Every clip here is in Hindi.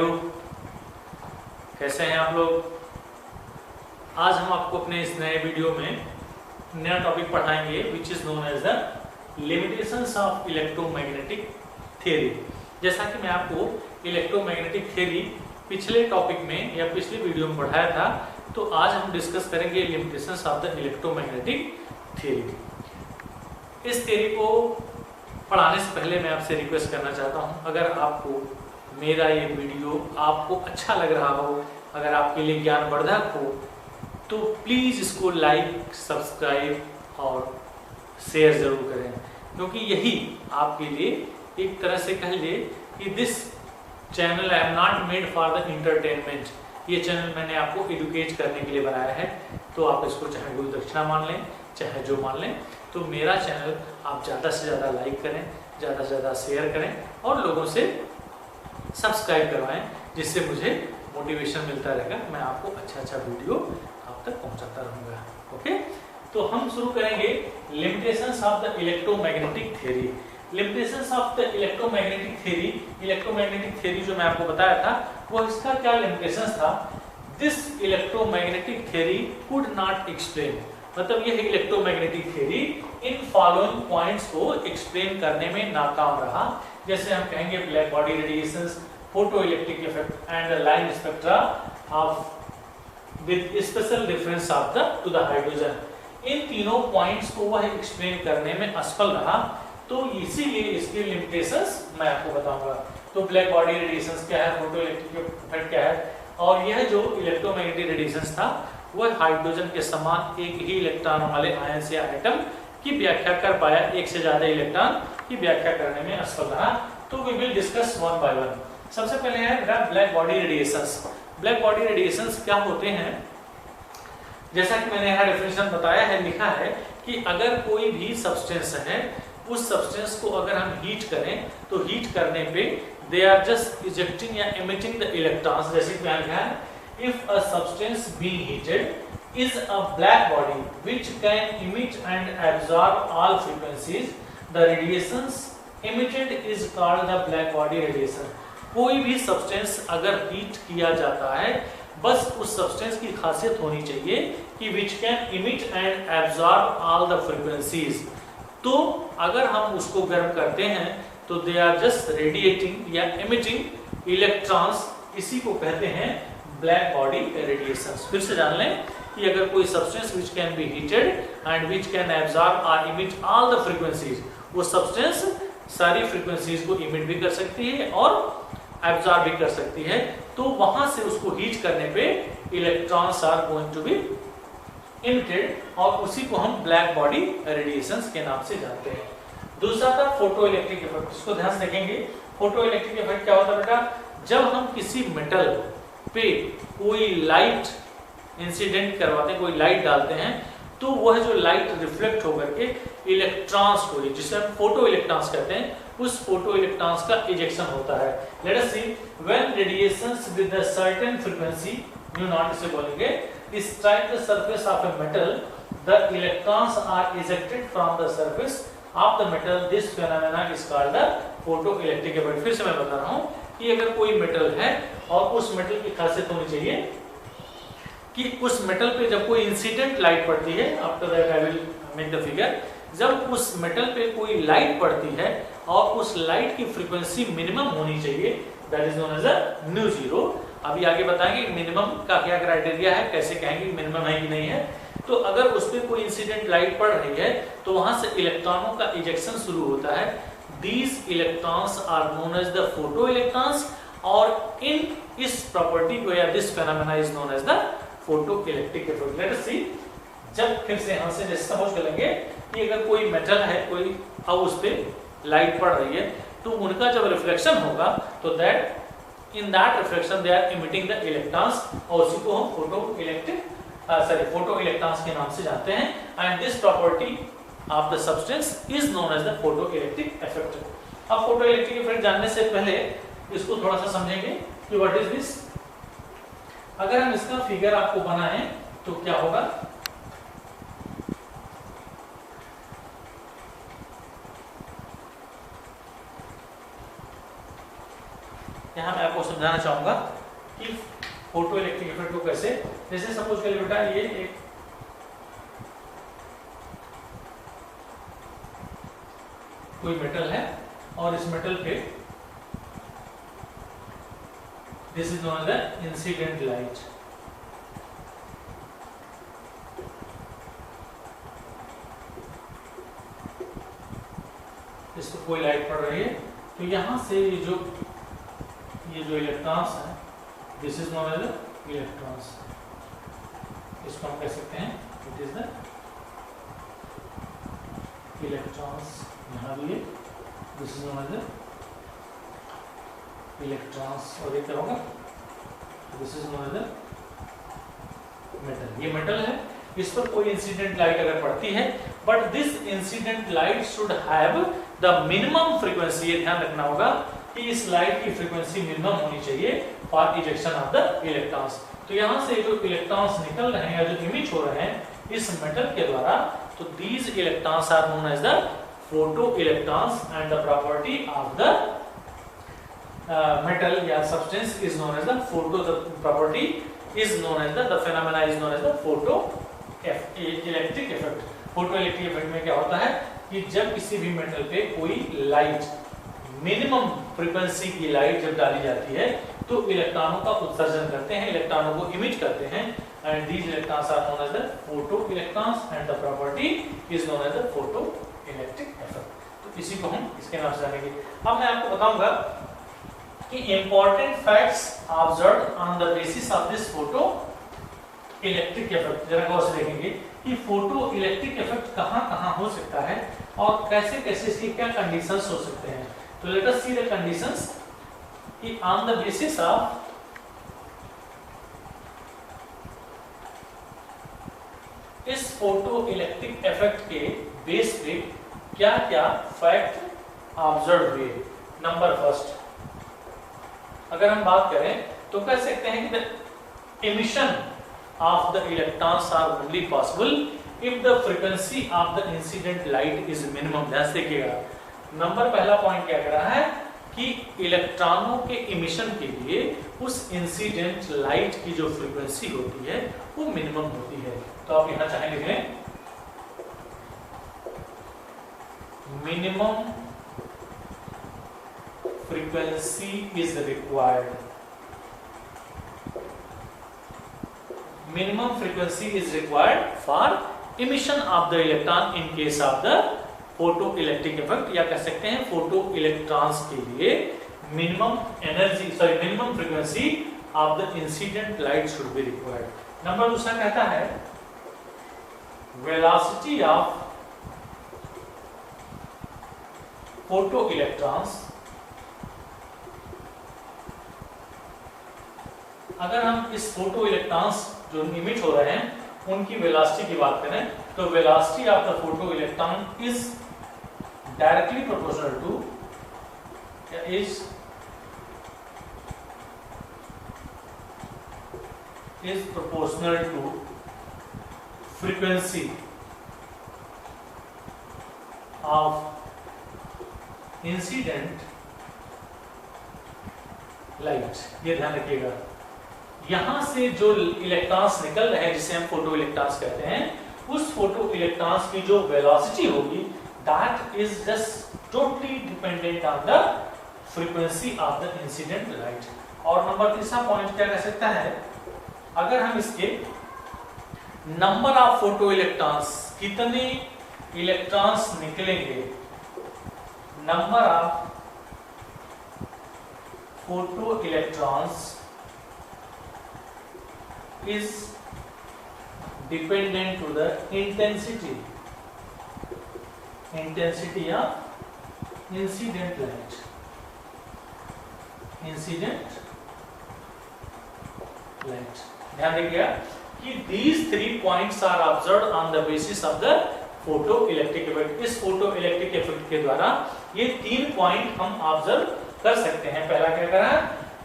भाइयों, कैसे हैं आप लोग। आज हम आपको अपने इस नए वीडियो में नया टॉपिक पढ़ाएंगे which is known as the limitations of electromagnetic theory. जैसा कि मैं आपको इलेक्ट्रोमैग्नेटिक थ्योरी पिछले टॉपिक में या पिछले वीडियो में पढ़ाया था, तो आज हम डिस्कस करेंगे limitations of the electromagnetic theory. इस थ्योरी को पढ़ाने से पहले मैं आपसे रिक्वेस्ट करना चाहता हूं, अगर आपको मेरा ये वीडियो आपको अच्छा लग रहा हो, अगर आपके लिए ज्ञानवर्धक हो, तो प्लीज़ इसको लाइक, सब्सक्राइब और शेयर ज़रूर करें, क्योंकि यही आपके लिए एक तरह से कह लीजिए कि this channel I am not made for the entertainment. ये चैनल मैंने आपको एडुकेट करने के लिए बनाया है, तो आप इसको चाहे गुरु दक्षिणा मान लें, चाहे जो मान लें। तो मेरा चैनल आप ज़्यादा से ज़्यादा लाइक करें, ज़्यादा से ज़्यादा शेयर करें और लोगों से सब्सक्राइब करवाएं, जिससे मुझे मोटिवेशन मिलता रहेगा, मैं आपको अच्छा वीडियो आप तक पहुंचाता रहूँगा। ओके, तो हम शुरू करेंगे limitations of the electromagnetic theory. Limitations of the electromagnetic theory, electromagnetic theory जो मैं आपको बताया था, वो इसका क्या लिमिटेशंस था। This electromagnetic theory could not explain, मतलब यह इलेक्ट्रोमैग्नेटिक थ्योरी इन फॉलोइंग पॉइंट्स को एक्सप्लेन करने में नाकाम रहा। जैसे हम कहेंगे black body radiations, photo electric effect and line spectra of with special difference of the to the hydrogen. इन तीनों पॉइंट्स को वह एक्सप्लेन करने में असफल रहा, तो इसीलिए इसके लिमिटेशंस मैं आपको बताऊंगा। तो ब्लैक बॉडी रेडिएशंस क्या है, फोटो इलेक्ट्रिक इफेक्ट क्या है, और यह जो इलेक्ट्रोमैग्नेटिक रेडिएशंस था वह हाइड्रोजन के समान एक ही इलेक्ट्रॉन वाले आयन से आइटम की व्याख्या कर पाया, एक से ज्यादा इलेक्ट्रॉन की व्याख्या करने में असफल रहा। तो we will discuss one by one. सबसे पहले है black body radiations. Black body radiations क्या होते हैं, जैसा कि मैंने यहाँ डेफिनेशन बताया है, लिखा है कि अगर कोई भी सब्सटेंस है, उस सब्सटेंस को अगर हम हीट करें, तो हीट करने पे दे आर जस्ट इजेक्टिंग या एमिटिंग द इलेक्ट्रॉन्स। जैसे कि लिखा है, if a substance being heated is a black body which can emit and absorb all frequencies, the radiations emitted is called the black body radiation। कोई भी सब्सटेंस अगर हीट किया जाता है, बस उस सब्सटेंस की खासियत होनी चाहिए कि which can emit and absorb all the frequencies। तो अगर हम उसको गर्म करते हैं तो they are just radiating या emitting electrons, इसी को कहते हैं ब्लैक बॉडी रेडिएशंस। फिर से जान लें कि अगर कोई substance which can be heated and which can absorb और इमिट ऑल द फ्रीक्वेंसीज, वो सब्सटेंस सारी फ्रीक्वेंसीज को इमिट भी कर सकती है और एब्जॉर्ब भी कर सकती है, तो वहां से उसको हीट करने पे electrons are going to be emitted, और उसी को हम ब्लैक बॉडी रेडिएशंस के नाम से जानते हैं। दूसरा था फोटो इलेक्ट्रिक इफेक्ट। इसको ध्यान से देखेंगे, फोटो इलेक्ट्रिक इफेक्ट क्या होता है बेटा, जब हम किसी मेटल पे कोई लाइट इंसिडेंट करवाते हैं, कोई लाइट डालते हैं, तो वह जो लाइट रिफ्लेक्ट होकर के इलेक्ट्रॉन्स को, जिसे हम फोटो इलेक्ट्रॉन्स कहते हैं, उस फोटो इलेक्ट्रॉन्स का इजेक्शन होता है। Let us see when radiations with a certain frequency, nu naught इसे बोलेंगे, strike the surface of a metal, the electrons are ejected from the surface of the metal. This phenomena is called the photo electric effect. फिर से मैं बता रहा हूं कि अगर कोई मेटल है और उस मेटल की खासियत होनी चाहिए कि उस मेटल पे जब कोई इंसिडेंट लाइट पड़ती है, after that I will make the figure, जब उस मेटल पे कोई लाइट पड़ती है और उस लाइट की फ्रीक्वेंसी मिनिमम होनी चाहिए, that is known as a nu zero. अभी आगे बताएंगे मिनिमम का क्या क्राइटेरिया है, कैसे कहेंगे मिनिमम है कि नहीं है। तो अगर उस पर कोई इंसिडेंट लाइट पड़ रही है, तो वहां से इलेक्ट्रॉनों का इजेक्शन शुरू होता है। These electrons are known as the photoelectrons, और इन इस प्रॉपर्टी को या this phenomena is known as the photoelectric effect. Let us see, जब फिर से यहां से जैसे समझ लेंगे कि अगर कोई मेटल है, कोई अब उस पे लाइट पड़ रही है, तो उनका जब रिफ्लेक्शन होगा, तो that in that reflection they are emitting the electrons, और उसी को हम फोटो इलेक्ट्रॉन्स के नाम से जानते हैं। And this property of the substance is known as the photoelectric effect। अब photoelectric effect जानने से पहले इसको थोड़ा सा समझेंगे कि what is this। अगर हम इसका फिगर आपको बनाएं तो क्या होगा, यहाँ मैं आपको आपको समझाना चाहूंगा कि फोटो इलेक्ट्रिक इफेक्ट को कैसे, जैसे सपोज करिए बेटा ये एक कोई मेटल है और इस मेटल पे this is known as the incident light. इस पर कोई लाइट पड़ रही है, तो यहां से ये जो इलेक्ट्रॉन्स है, this is known as the electrons. इसको हम कह सकते हैं इट इज द इलेक्ट्रॉन्स। यहाँ भी this is known as the electrons. और ये क्या होगा, this is known as the metal. ये मेटल है, इस पर कोई इंसिडेंट लाइट अगर पड़ती है, but this incident light should have the minimum frequency. ये ध्यान रखना होगा कि इस लाइट की फ्रीक्वेंसी मिनिमम होनी चाहिए for ejection of the electrons. तो यहाँ से जो इलेक्ट्रॉन्स निकल रहे हैं या जो इमिट हो रहे हैं इस मेटल के द्वारा, तो these electrons are known as the photo electrons and the property of the metal या substance is known as the photo, the property is known as the phenomena is known as the photo electric effect। Photo electric effect में क्या होता है कि जब किसी भी मेटल पे कोई लाइट, मिनिमम फ्रीक्वेंसी की लाइट जब डाली जाती है तो इलेक्ट्रॉनों का उत्सर्जन करते हैं, इलेक्ट्रॉनों को इमिट करते हैं, and these electrons are known as the photo electrons and the property is known as the photo electric effect. तो इसी को हम इसके नाम से जानेंगे। अब मैं आपको बताऊंगा कि important facts observed on the basis of this photo electric effect। जरा गौर से देखेंगे कि फोटो इलेक्ट्रिक इफेक्ट कहाँ हो सकता है और कैसे कैसे इसकी क्या कंडीशंस हो सकते हैं। तो let us see the conditions कि ऑन द बेसिस ऑफ इस फोटो इलेक्ट्रिक इफेक्ट के बेस पे क्या क्या फैक्ट ऑब्जर्व हुए। नंबर फर्स्ट, अगर हम बात करें तो कह सकते हैं कि the emission of the electrons are only possible if the frequency of the incident light is minimum. ध्यान से देखिएगा, नंबर पहला पॉइंट क्या कर रहा है कि इलेक्ट्रॉनों के इमिशन के लिए उस इंसिडेंट लाइट की जो फ्रीक्वेंसी होती है वो मिनिमम होती है। तो आप यहां चाहे लिख लें minimum frequency is required। minimum frequency is required for emission of the electron in case of the photoelectric effect, या कह सकते हैं फोटो इलेक्ट्रॉन्स के लिए minimum frequency of the incident light should be required। Number दूसरा कहता है velocity of photoelectrons। अगर हम इस फोटो इलेक्ट्रॉन्स जो इमिट हो रहे हैं उनकी वेलोसिटी की बात करें तो velocity of the photo electron is directly proportional to is proportional to frequency of incident light। ये ध्यान रखिएगा, यहां से जो इलेक्ट्रॉन्स निकल रहे हैं जिसे हम फोटो इलेक्ट्रॉन्स कहते हैं, उस फोटो इलेक्ट्रॉन्स की जो वेलोसिटी होगी that is just totally dependent on the frequency of the incident light. और नंबर तीसरा पॉइंट क्या कह सकता है, अगर हम इसके नंबर ऑफ फोटो इलेक्ट्रॉन्स, कितने इलेक्ट्रॉन्स निकलेंगे, number of photo electrons is dependent to the intensity of incident light। ध्यान रखिएगा कि these 3 points are observed on the basis of the photoelectric effect। इस photoelectric effect के द्वारा ये 3 पॉइंट हम ऑब्जर्व कर सकते हैं। पहला क्या करा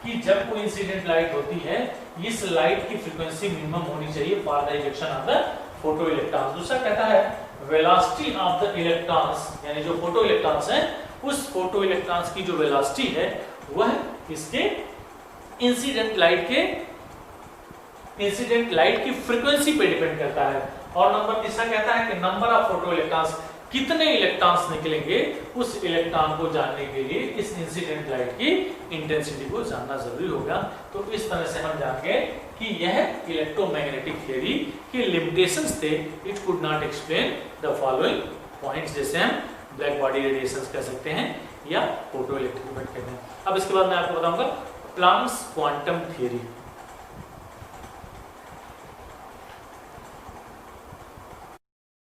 कि जब कोई इंसिडेंट लाइट होती है इस लाइट की फ्रीक्वेंसी मिनिमम होनी चाहिए for the ejection of the photo electrons. दूसरा कहता है वेलोसिटी ऑफ द इलेक्ट्रॉन्स, यानी जो फोटो इलेक्ट्रॉन्स हैं उस फोटो इलेक्ट्रॉन्स की जो वेलोसिटी है वह इसके इंसिडेंट लाइट की फ्रीक्वेंसी पे डिपेंड करता है। और नंबर तीसरा कहता है कि नंबर ऑफ फोटो इलेक्ट्रॉन्स, कितने इलेक्ट्रॉन्स निकलेंगे उस इलेक्ट्रॉन को जानने के लिए इस इंसिडेंट लाइट की इंटेंसिटी को जानना जरूरी होगा। तो इस तरह से हम जान गए कि यह इलेक्ट्रोमैग्नेटिक थ्योरी के लिमिटेशंस थे। It could not explain the following points, जैसे हम ब्लैक बॉडी रेडिएशंस कह सकते हैं या फोटो इलेक्ट्रिक इफेक्ट कहते हैं। अब इसके बाद मैं आपको बताऊंगा प्लांक्स क्वांटम थ्योरी।